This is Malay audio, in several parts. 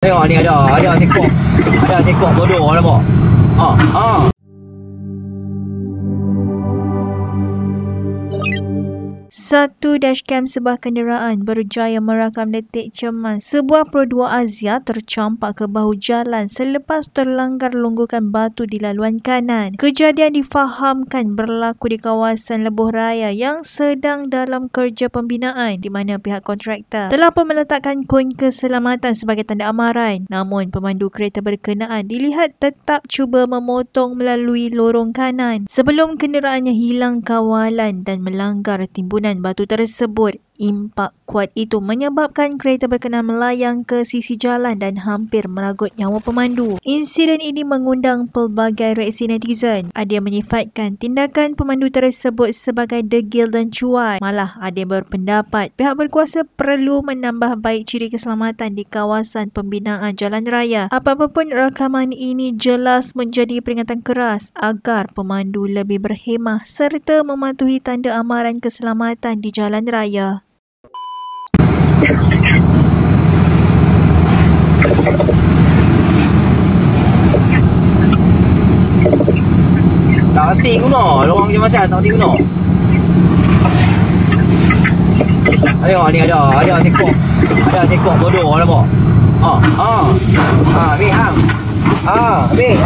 Tengok ni ada tekok. Ada tekok bodoh nampak. Ha. Satu dashcam sebuah kenderaan berjaya merakam detik cemas sebuah Pro 2 Azia tercampak ke bahu jalan selepas terlanggar longgokan batu di laluan kanan. Kejadian difahamkan berlaku di kawasan Lebuh Raya yang sedang dalam kerja pembinaan di mana pihak kontraktor telah pun meletakkan koin keselamatan sebagai tanda amaran. Namun pemandu kereta berkenaan dilihat tetap cuba memotong melalui lorong kanan sebelum kenderaannya hilang kawalan dan melanggar timbunan batu tersebut. Impak kuat itu menyebabkan kereta berkenaan melayang ke sisi jalan dan hampir meragut nyawa pemandu. Insiden ini mengundang pelbagai reaksi netizen. Ada yang menyifatkan tindakan pemandu tersebut sebagai degil dan cuai. Malah ada yang berpendapat pihak berkuasa perlu menambah baik ciri keselamatan di kawasan pembinaan jalan raya. Apapun rakaman ini jelas menjadi peringatan keras agar pemandu lebih berhemah serta mematuhi tanda amaran keselamatan di jalan raya. Tak hati guna. Lorong je masal tak hati guna. Tengok ni ada tekok. Ada tekok bodoh nampak. Habis hang. Habis.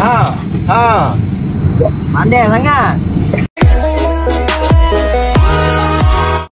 Pandai sangat.